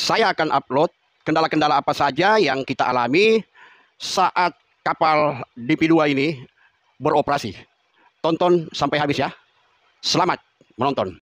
saya akan upload kendala-kendala apa saja yang kita alami saat kapal DP2 ini beroperasi. Tonton sampai habis ya. Selamat menonton.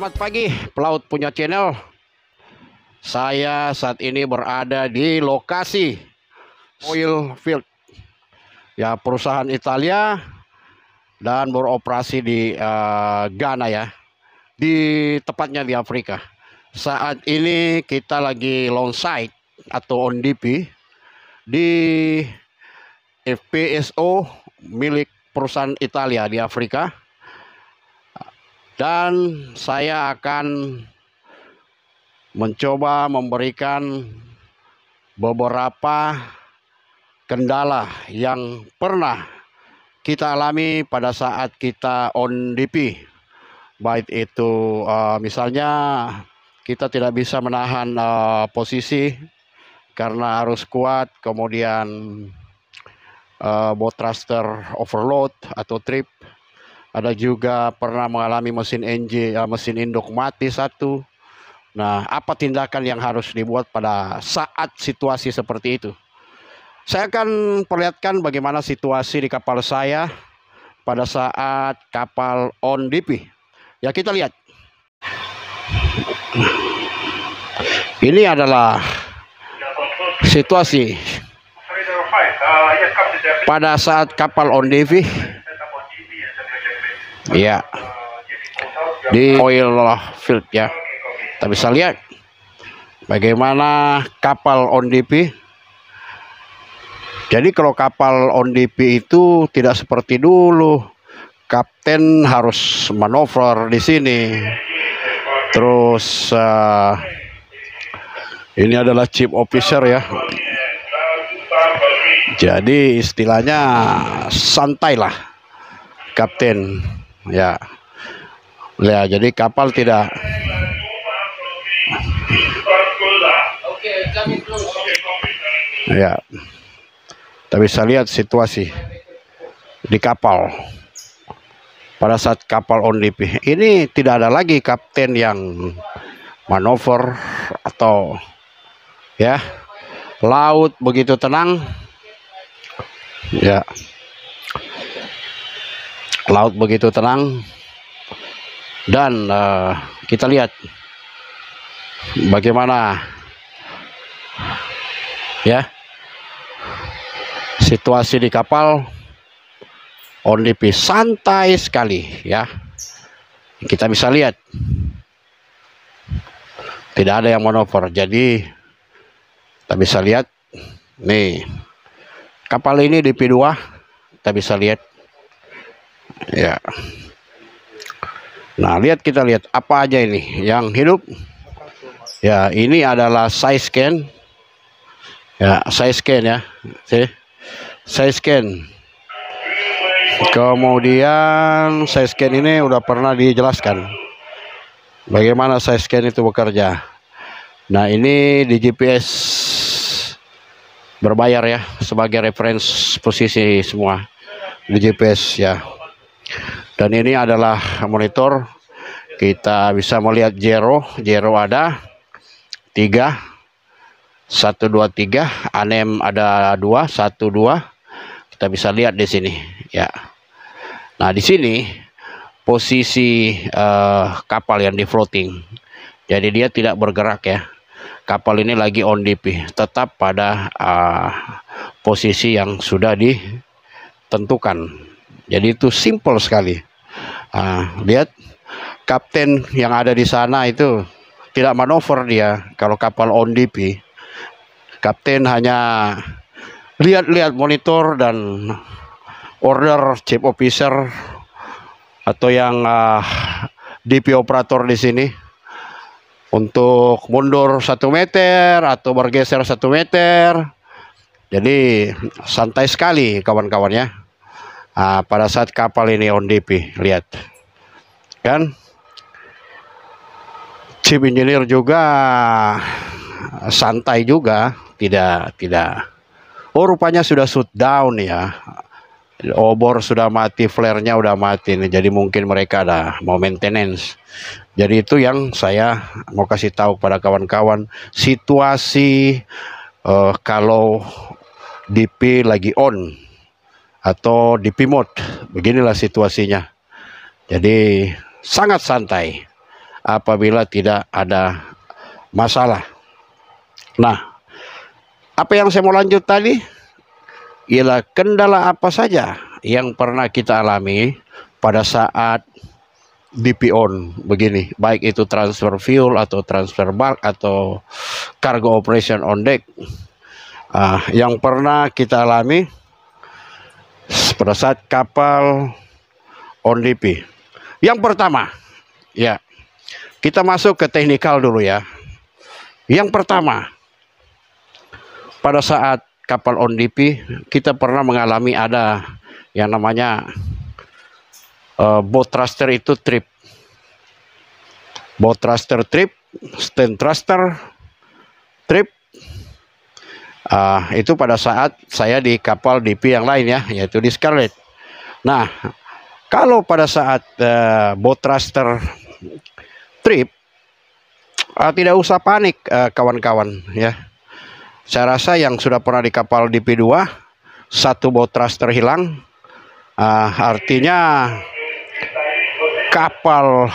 Selamat pagi, pelaut punya channel. Saya saat ini berada di lokasi oil field, ya, perusahaan Italia dan beroperasi di Ghana ya, tepatnya di Afrika. Saat ini kita lagi long site atau on DP di FPSO milik perusahaan Italia di Afrika. Dan saya akan mencoba memberikan beberapa kendala yang pernah kita alami pada saat kita on DP. Baik itu misalnya kita tidak bisa menahan posisi karena arus kuat, kemudian boat thruster overload atau trip. Ada juga pernah mengalami mesin mesin induk mati satu. Nah, apa tindakan yang harus dibuat pada saat situasi seperti itu? Saya akan perlihatkan bagaimana situasi di kapal saya pada saat kapal on DP. Ya, kita lihat. Ini adalah situasi pada saat kapal on DP. Ya, di oil field ya. Kita bisa lihat bagaimana kapal on DP. Jadi kalau kapal on DP itu tidak seperti dulu, kapten harus manuver di sini. Terus ini adalah chief officer ya. Jadi istilahnya santai lah kapten. Ya, jadi kapal tidak. Ya, kita bisa lihat situasi di kapal pada saat kapal on DP. Ini tidak ada lagi kapten yang manuver atau ya, laut begitu tenang. Ya. Laut begitu tenang, dan kita lihat bagaimana ya situasi di kapal on DP, santai sekali ya. Kita bisa lihat tidak ada yang manuver. Jadi kita bisa lihat nih, kapal ini DP2, kita bisa lihat. Ya. Nah, kita lihat apa aja ini yang hidup. Ya, ini adalah side scan. Ya, side scan ya. Side scan. Kemudian side scan ini udah pernah dijelaskan bagaimana side scan itu bekerja. Nah, ini di GPS berbayar ya, sebagai reference posisi semua di GPS ya. Dan ini adalah monitor. Kita bisa melihat zero ada 3, 1, 2, 3, anem ada 2, 1, 2. Kita bisa lihat di sini ya. Nah, di sini posisi kapal yang di floating. Jadi dia tidak bergerak ya. Kapal ini lagi on DP, tetap pada posisi yang sudah ditentukan. Jadi itu simple sekali. Lihat kapten yang ada di sana itu tidak manuver dia. Kalau kapal on DP, kapten hanya lihat-lihat monitor dan order chief officer atau yang DP operator di sini untuk mundur 1 meter atau bergeser 1 meter. Jadi santai sekali kawan-kawan ya. Pada saat kapal ini on DP, lihat kan, chief engineer juga santai juga, tidak. Oh, rupanya sudah shutdown ya. Obor sudah mati, flare-nya udah mati nih. Jadi mungkin mereka ada mau maintenance. Jadi itu yang saya mau kasih tahu pada kawan-kawan, situasi kalau DP lagi on atau DP mode, beginilah situasinya. Jadi sangat santai apabila tidak ada masalah. Nah, apa yang saya mau lanjut tadi ialah kendala apa saja yang pernah kita alami pada saat DP on begini, baik itu transfer fuel atau transfer bulk atau cargo operation on deck. Yang pernah kita alami pada saat kapal on DP. Yang pertama, ya, kita masuk ke teknikal dulu ya. Yang pertama, pada saat kapal on DP, kita pernah mengalami ada yang namanya boat thruster itu trip. Boat thruster trip, stand thruster trip. Itu pada saat saya di kapal DP yang lain ya, yaitu di Scarlet. Nah, kalau pada saat boat thruster trip, tidak usah panik kawan-kawan ya. Saya rasa yang sudah pernah di kapal DP2, satu boat thruster hilang, artinya kapal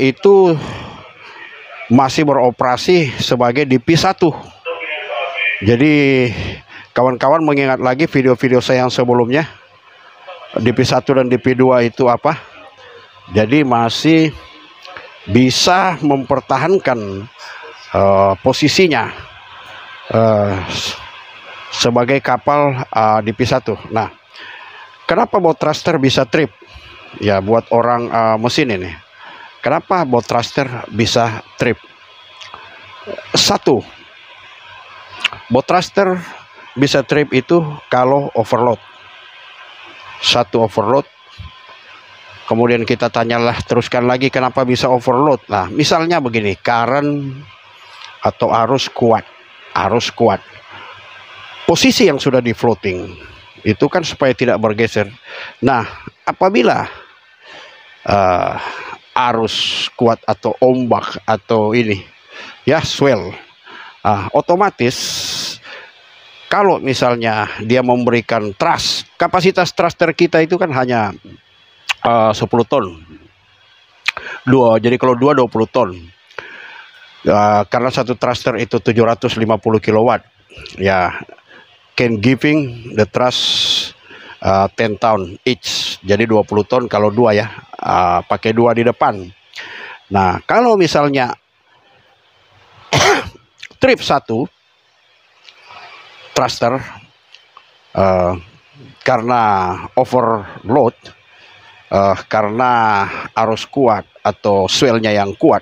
itu masih beroperasi sebagai DP1. Jadi kawan-kawan mengingat lagi video-video saya yang sebelumnya, DP1 dan DP2 itu apa? Jadi masih bisa mempertahankan posisinya sebagai kapal DP1. Nah, kenapa boat thruster bisa trip? Ya, buat orang mesin ini, kenapa boat thruster bisa trip? Satu, boat thruster bisa trip itu kalau overload. Satu, overload. Kemudian kita tanyalah, teruskan lagi, kenapa bisa overload? Nah, misalnya begini, current atau arus kuat. Posisi yang sudah di floating itu kan supaya tidak bergeser. Nah, apabila arus kuat atau ombak atau ini ya swell, otomatis kalau misalnya dia memberikan thrust, kapasitas thruster kita itu kan hanya 10 ton. Jadi kalau 20 ton. Karena satu thruster itu 750 kW ya, can giving the thrust 10 ton each, jadi 20 ton kalau dua ya, pakai dua di depan. Nah, kalau misalnya trip satu thruster karena overload, karena arus kuat atau swellnya yang kuat,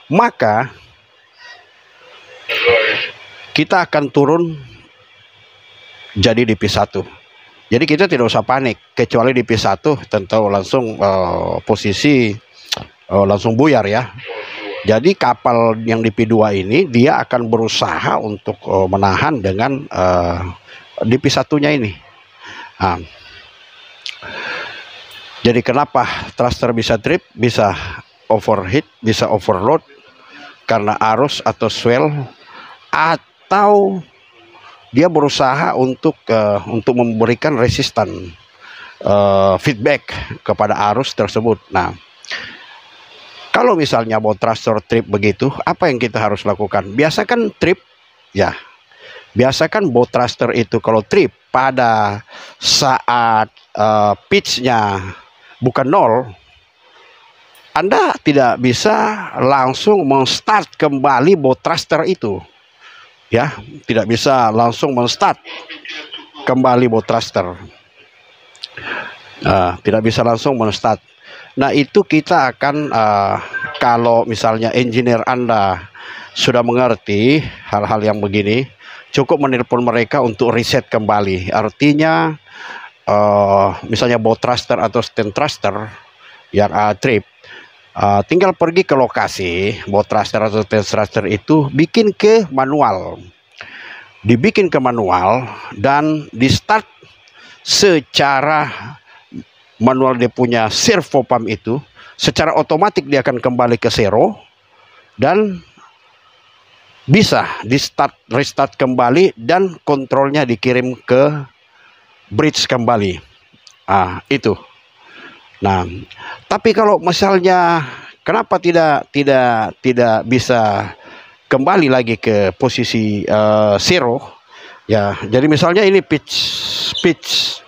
maka kita akan turun jadi DP1. Jadi kita tidak usah panik, kecuali DP1 tentu langsung posisi langsung buyar ya. Jadi kapal yang DP2 ini dia akan berusaha untuk menahan dengan DP1-nya ini. Jadi kenapa thruster bisa trip, bisa overheat, bisa overload? Karena arus atau swell, atau dia berusaha untuk memberikan resistan feedback kepada arus tersebut. Nah, kalau misalnya boat thruster trip begitu, apa yang kita harus lakukan? Biasakan trip ya, biasakan boat thruster itu kalau trip pada saat pitch-nya bukan 0, Anda tidak bisa langsung men-start kembali boat thruster itu. Ya, tidak bisa langsung men-start kembali boat thruster. Tidak bisa langsung men-start. Nah, itu kita akan kalau misalnya engineer Anda sudah mengerti hal-hal yang begini, cukup menelpon mereka untuk reset kembali. Artinya misalnya baut thruster atau stand thruster yang trip, tinggal pergi ke lokasi baut thruster atau stand thruster itu, bikin ke manual, dibikin ke manual dan di start secara manual. Dia punya servo pump itu secara otomatis dia akan kembali ke zero dan bisa di start restart kembali dan kontrolnya dikirim ke bridge kembali. Itu. Nah, tapi kalau misalnya kenapa tidak bisa kembali lagi ke posisi zero ya. Jadi misalnya ini pitch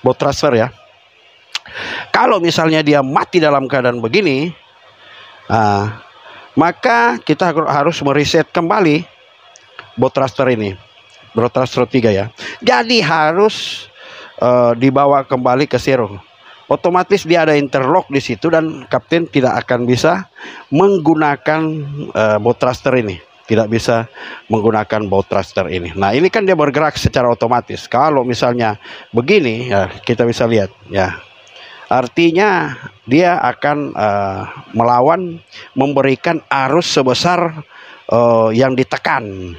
baut thruster ya. Kalau misalnya dia mati dalam keadaan begini, maka kita harus mereset kembali baut thruster ini, baut thruster 3 ya. Jadi harus dibawa kembali ke zero. Otomatis dia ada interlock di situ dan kapten tidak akan bisa menggunakan baut thruster ini. Tidak bisa menggunakan baut thruster ini. Nah, ini kan dia bergerak secara otomatis. Kalau misalnya begini, ya, kita bisa lihat ya. Artinya dia akan melawan, memberikan arus sebesar yang ditekan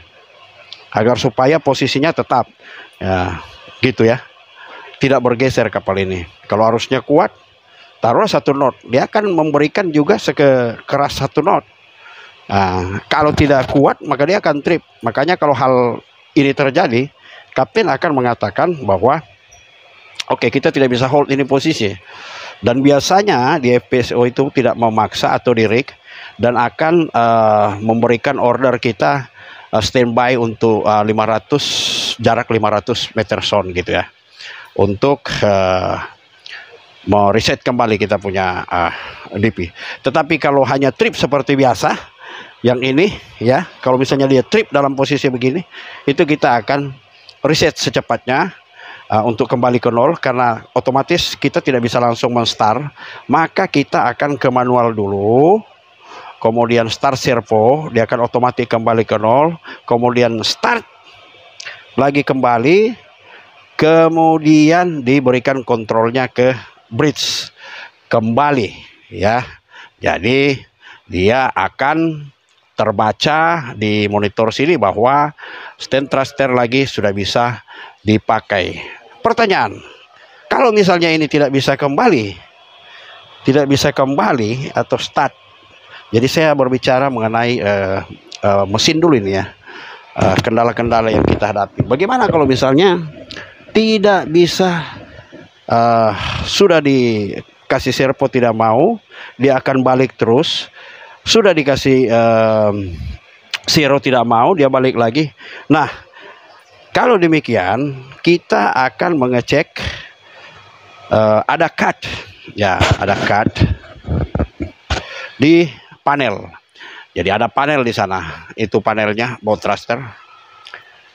agar supaya posisinya tetap ya, gitu ya, tidak bergeser kapal ini. Kalau arusnya kuat, taruh 1 knot, dia akan memberikan juga sekeras 1 knot. Kalau tidak kuat maka dia akan trip. Makanya kalau hal ini terjadi, kapten akan mengatakan bahwa oke, kita tidak bisa hold ini posisi. Dan biasanya di FPSO itu tidak memaksa atau di rig dan akan memberikan order kita standby untuk jarak 500 meter sound gitu ya, untuk mereset kembali kita punya DP. Tetapi kalau hanya trip seperti biasa, yang ini ya, kalau misalnya dia trip dalam posisi begini, itu kita akan reset secepatnya untuk kembali ke nol, karena otomatis kita tidak bisa langsung men-start. Maka kita akan ke manual dulu, kemudian start servo, dia akan otomatis kembali ke nol, kemudian start lagi kembali, kemudian diberikan kontrolnya ke bridge kembali ya. Jadi dia akan terbaca di monitor sini bahwa stand thruster lagi sudah bisa dipakai. Pertanyaan, kalau misalnya ini tidak bisa kembali atau start, jadi saya berbicara mengenai mesin dulu ini ya, kendala-kendala yang kita hadapi. Bagaimana kalau misalnya tidak bisa, sudah dikasih servo tidak mau, dia akan balik terus, sudah dikasih zero tidak mau, dia balik lagi. Nah, kalau demikian kita akan mengecek ada cut ya, ada cut di panel. Jadi ada panel di sana, itu panelnya baut thruster.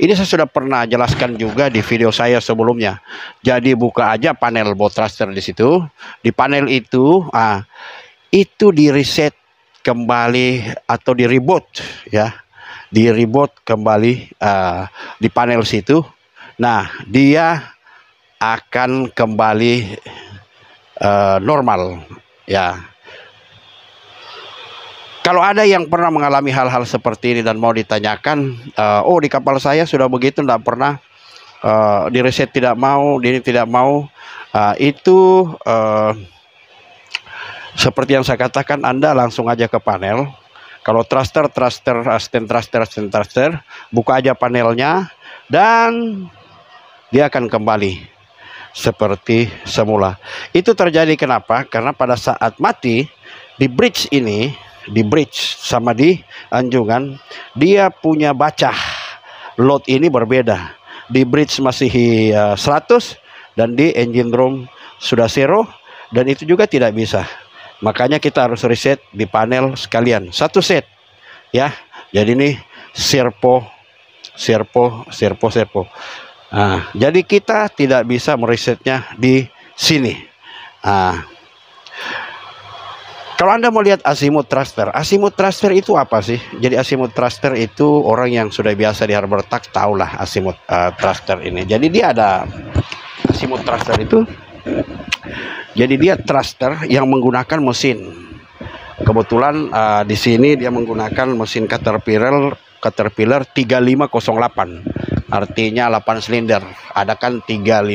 Ini saya sudah pernah jelaskan juga di video saya sebelumnya. Jadi buka aja panel baut thruster di situ. Di panel itu di reset kembali atau di reboot ya, di reboot kembali di panel situ. Nah, dia akan kembali normal ya. Kalau ada yang pernah mengalami hal-hal seperti ini dan mau ditanyakan, oh di kapal saya sudah begitu, tidak pernah di reset tidak mau, di ini tidak mau, itu seperti yang saya katakan, Anda langsung aja ke panel. Kalau stand thruster, buka aja panelnya dan dia akan kembali seperti semula. Itu terjadi kenapa? Karena pada saat mati di bridge ini, di bridge sama di anjungan, dia punya baca load ini berbeda. Di bridge masih 100 dan di engine room sudah zero, dan itu juga tidak bisa. Makanya kita harus reset di panel sekalian, satu set ya. Jadi ini servo. Jadi kita tidak bisa meresetnya di sini. Kalau Anda mau lihat azimuth thruster itu apa sih? Jadi azimuth thruster itu orang yang sudah biasa di harbor tack tahulah azimuth thruster ini. Jadi dia ada azimuth thruster itu. Jadi dia thruster yang menggunakan mesin. Kebetulan di sini dia menggunakan mesin Caterpillar 3508. Artinya 8 silinder. Ada kan 3516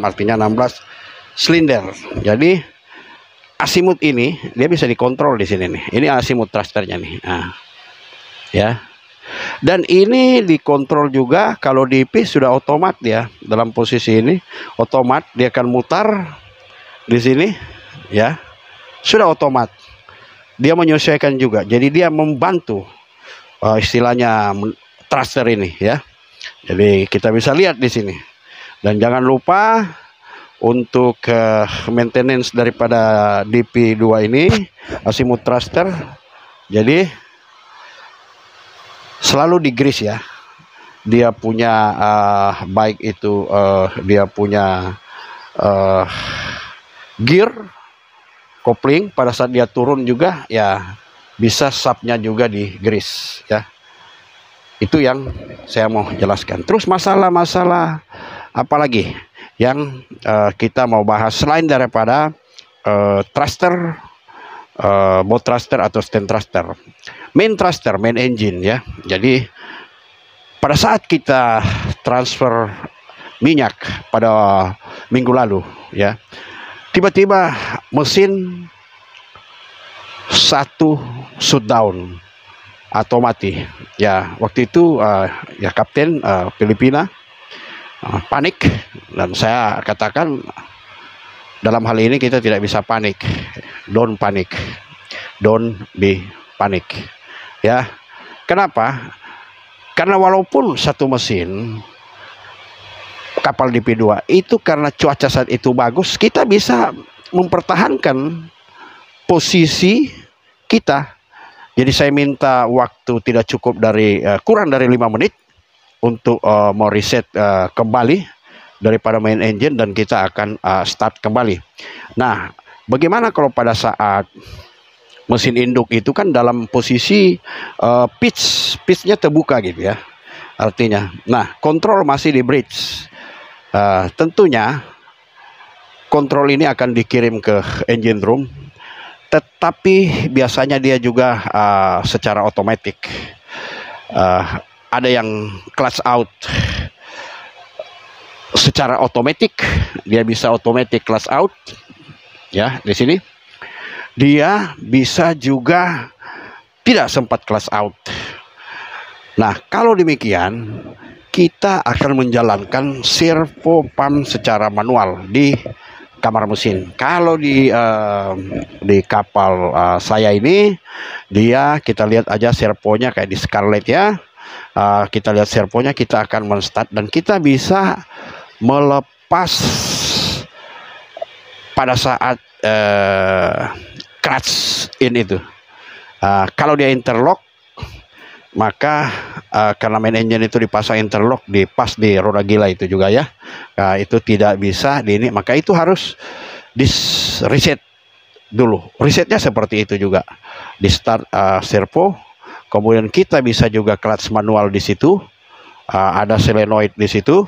artinya 16 silinder. Jadi azimuth ini dia bisa dikontrol di sini nih. Ini azimuth thrusternya nih. Nah, ya. Dan ini dikontrol juga kalau di pitch sudah otomat dia dalam posisi ini otomat dia akan mutar di sini ya. Sudah otomat. Dia menyesuaikan juga. Jadi dia membantu istilahnya thruster ini ya. Jadi kita bisa lihat di sini. Dan jangan lupa untuk maintenance daripada DP2 ini azimuth thruster, jadi selalu di grease ya. Dia punya baik itu dia punya gear kopling pada saat dia turun juga ya, bisa subnya juga di grease ya. Itu yang saya mau jelaskan. Terus masalah-masalah apa lagi yang kita mau bahas selain daripada thruster, bow thruster atau stand thruster, main thruster, main engine ya. Jadi pada saat kita transfer minyak pada minggu lalu ya, tiba-tiba mesin satu shutdown atau mati ya. Waktu itu ya kapten Filipina panik, dan saya katakan dalam hal ini kita tidak bisa panik. Don't panic, don't be panic ya. Kenapa? Karena walaupun satu mesin kapal DP2 itu karena cuaca saat itu bagus, kita bisa mempertahankan posisi kita. Jadi saya minta waktu tidak cukup dari kurang dari 5 menit untuk mau reset kembali daripada main engine, dan kita akan start kembali. Nah, bagaimana kalau pada saat mesin induk itu kan dalam posisi pitchnya terbuka gitu ya, artinya. Nah, kontrol masih di bridge. Tentunya kontrol ini akan dikirim ke engine room, tetapi biasanya dia juga secara otomatis. Ada yang clutch out secara otomatis, dia bisa otomatis clutch out ya. Di sini dia bisa juga tidak sempat clutch out. Nah, kalau demikian kita akan menjalankan servo pump secara manual di kamar mesin. Kalau di kapal saya ini, dia kita lihat aja servonya kayak di Scarlett ya. Kita lihat servonya, kita akan menstart dan kita bisa melepas pada saat clutch in itu. Kalau dia interlock, maka karena main engine itu dipasang interlock di pas di roda gila itu juga ya, itu tidak bisa di ini, maka itu harus di reset dulu. Resetnya seperti itu juga, di start servo. Kemudian kita bisa juga clutch manual di situ, ada solenoid di situ.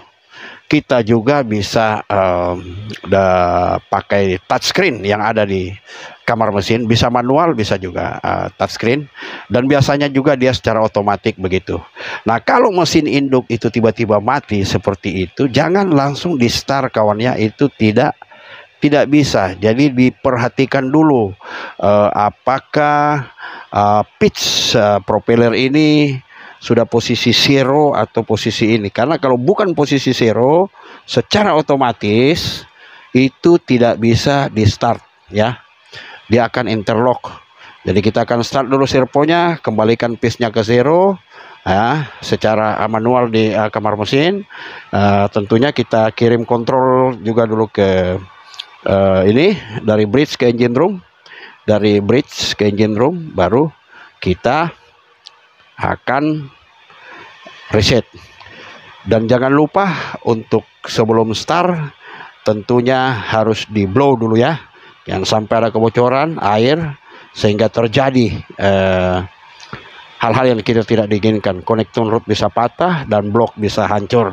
Kita juga bisa pakai touchscreen yang ada di kamar mesin, bisa manual, bisa juga touchscreen, dan biasanya juga dia secara otomatis begitu. Nah, kalau mesin induk itu tiba-tiba mati seperti itu, jangan langsung di start kawannya, itu tidak bisa. Jadi diperhatikan dulu apakah pitch propeller ini sudah posisi zero atau posisi ini. Karena kalau bukan posisi zero, secara otomatis itu tidak bisa di start ya. Dia akan interlock. Jadi kita akan start dulu servonya, kembalikan pitchnya ke zero ya, secara manual di kamar mesin. Tentunya kita kirim kontrol juga dulu ke ini dari bridge ke engine room, dari bridge ke engine room, baru kita akan reset. Dan jangan lupa untuk sebelum start tentunya harus di blow dulu ya, Yang sampai ada kebocoran air sehingga terjadi hal-hal yang kita tidak diinginkan. Connecting rod bisa patah dan blok bisa hancur.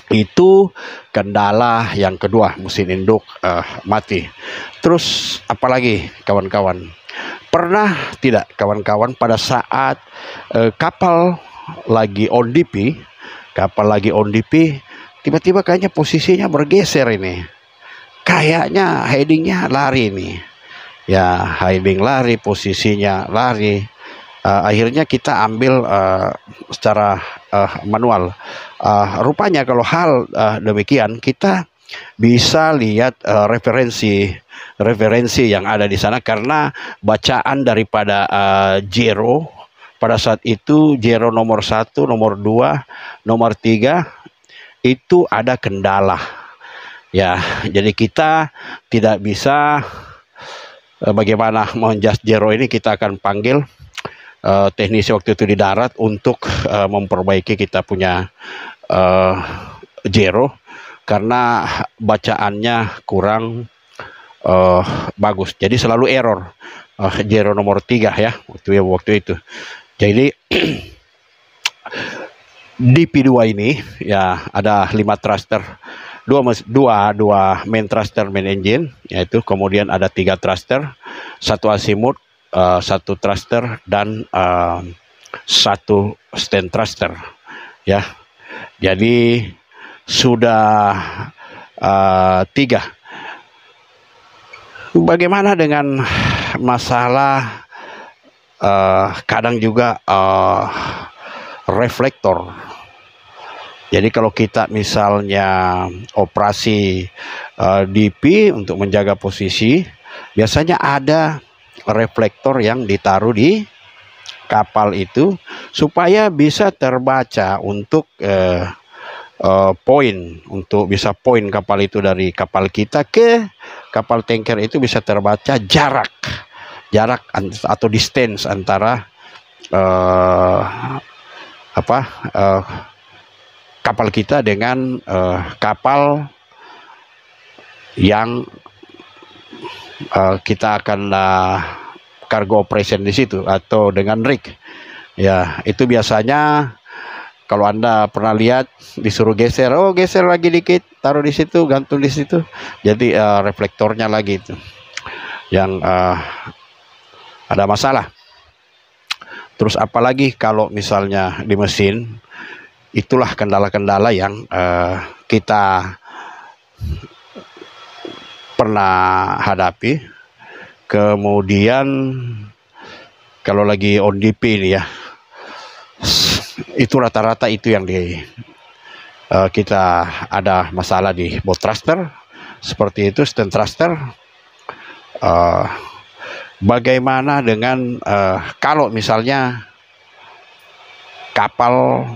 Itu kendala yang kedua, mesin induk mati. Terus apalagi kawan-kawan? Pernah tidak kawan-kawan pada saat kapal lagi on DP, tiba-tiba kayaknya posisinya bergeser ini. Kayaknya headingnya lari nih. Ya, heading lari, posisinya lari. Akhirnya kita ambil secara manual. Rupanya kalau hal demikian, kita bisa lihat referensi yang ada di sana, karena bacaan daripada Jero pada saat itu, Jero nomor 1, nomor 2, nomor 3 itu ada kendala. Ya, jadi kita tidak bisa bagaimana menjas Jero ini, kita akan panggil teknisi waktu itu di darat untuk memperbaiki kita punya Jero, karena bacaannya kurang bagus. Jadi selalu error Jero nomor 3 ya waktu itu. Jadi DP2 ini ya ada 5 thruster, dua main thruster, main engine, yaitu kemudian ada 3 thruster, 1 azimuth, 1 thruster, dan 1 stand thruster ya. Jadi sudah 3. Bagaimana dengan masalah kadang juga reflektor? Jadi kalau kita misalnya operasi DP untuk menjaga posisi, biasanya ada reflektor yang ditaruh di kapal itu supaya bisa terbaca untuk poin, untuk bisa poin kapal itu dari kapal kita ke kapal tanker itu bisa terbaca jarak atau distance antara kapal kita dengan kapal yang kita akan cargo operation di situ, atau dengan rig. Ya, itu biasanya kalau Anda pernah lihat disuruh geser, geser lagi dikit, taruh di situ, gantung di situ. Jadi reflektornya lagi itu yang ada masalah. Terus apalagi kalau misalnya di mesin, itulah kendala-kendala yang kita pernah hadapi. Kemudian kalau lagi on DP ini ya, itu rata-rata itu yang kita ada masalah di boat thruster, seperti itu, stand thruster. Bagaimana dengan kalau misalnya kapal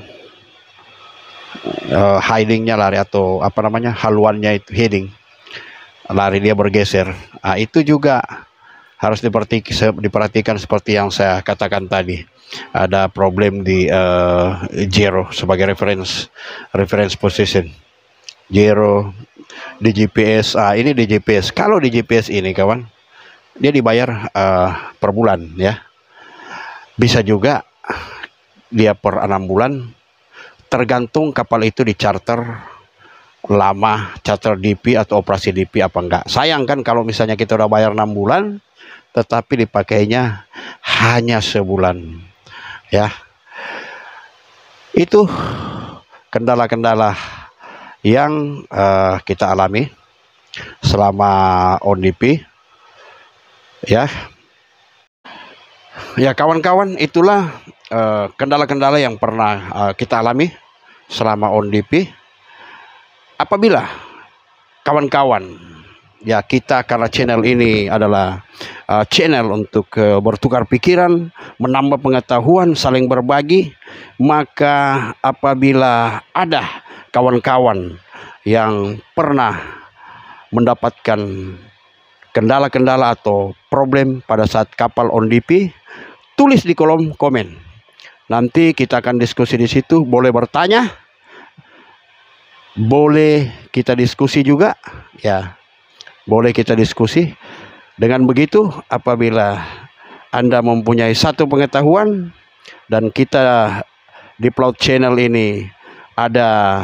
headingnya lari, atau apa namanya, haluannya itu heading lari, dia bergeser. Itu juga harus diperhatikan seperti yang saya katakan tadi. Ada problem di Jero sebagai reference position. Jero di GPS. Ini di GPS. Kalau di GPS ini kawan, dia dibayar per bulan ya. Bisa juga dia per 6 bulan, tergantung kapal itu di charter lama, charter DP atau operasi DP apa enggak. Sayang kan kalau misalnya kita udah bayar 6 bulan tetapi dipakainya hanya sebulan ya. Itu kendala-kendala yang kita alami selama on DP ya. Ya kawan-kawan, itulah kendala-kendala yang pernah kita alami selama on DP. Apabila kawan-kawan ya, kita karena channel ini adalah channel untuk bertukar pikiran, menambah pengetahuan, saling berbagi, maka apabila ada kawan-kawan yang pernah mendapatkan kendala-kendala atau problem pada saat kapal on DP, tulis di kolom komen. Nanti kita akan diskusi di situ. Boleh bertanya, boleh kita diskusi juga ya, boleh kita diskusi. Dengan begitu, apabila Anda mempunyai satu pengetahuan, dan kita di Plaut Channel ini ada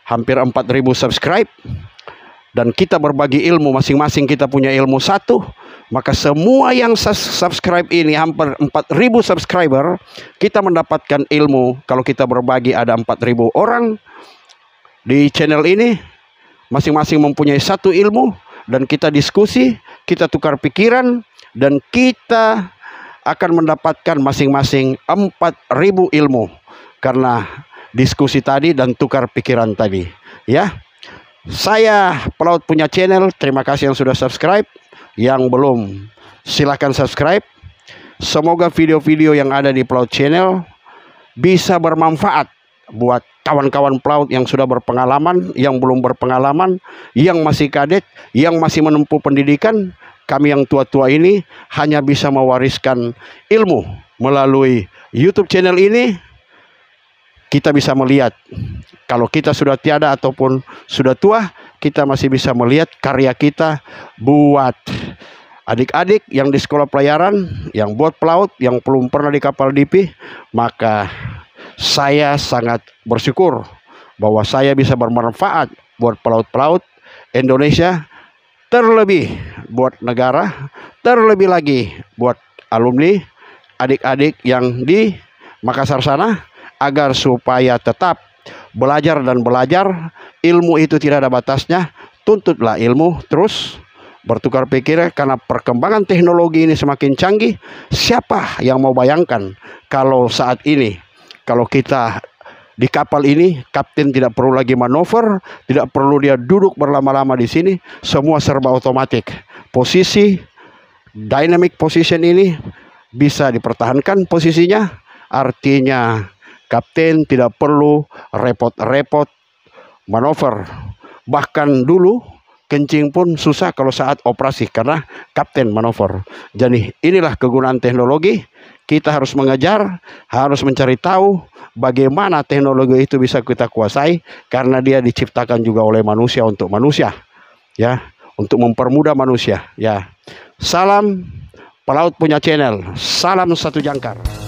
hampir 4.000 subscribe, dan kita berbagi ilmu, masing-masing kita punya ilmu satu, maka semua yang subscribe ini, hampir 4.000 subscriber, kita mendapatkan ilmu. Kalau kita berbagi, ada 4.000 orang di channel ini, masing-masing mempunyai satu ilmu, dan kita diskusi, kita tukar pikiran, dan kita akan mendapatkan masing-masing 4.000 ilmu karena diskusi tadi dan tukar pikiran tadi. Ya, saya Plaut punya channel. Terima kasih yang sudah subscribe. Yang belum, silakan subscribe. Semoga video-video yang ada di Plaut Channel bisa bermanfaat buat kawan-kawan pelaut yang sudah berpengalaman, yang belum berpengalaman, yang masih kadet, yang masih menempuh pendidikan. Kami yang tua-tua ini hanya bisa mewariskan ilmu melalui YouTube channel ini. Kita bisa melihat, kalau kita sudah tiada ataupun sudah tua, kita masih bisa melihat karya kita buat adik-adik yang di sekolah pelayaran, yang buat pelaut, yang belum pernah di kapal DP. Maka saya sangat bersyukur bahwa saya bisa bermanfaat buat pelaut-pelaut Indonesia, terlebih buat negara, terlebih lagi buat alumni, adik-adik yang di Makassar sana, agar supaya tetap belajar dan belajar. Ilmu itu tidak ada batasnya. Tuntutlah ilmu terus, bertukar pikiran, karena perkembangan teknologi ini semakin canggih. Siapa yang mau bayangkan kalau saat ini, kalau kita di kapal ini, kapten tidak perlu lagi manuver, tidak perlu dia duduk berlama-lama di sini, semua serba otomatis. Posisi, dynamic position ini bisa dipertahankan posisinya, artinya kapten tidak perlu repot-repot manuver. Bahkan dulu kencing pun susah kalau saat operasi karena kapten manuver. Jadi inilah kegunaan teknologi. Kita harus mengejar, harus mencari tahu bagaimana teknologi itu bisa kita kuasai, karena dia diciptakan juga oleh manusia untuk manusia, ya, untuk mempermudah manusia, ya. Salam Pelaut punya channel, salam satu jangkar.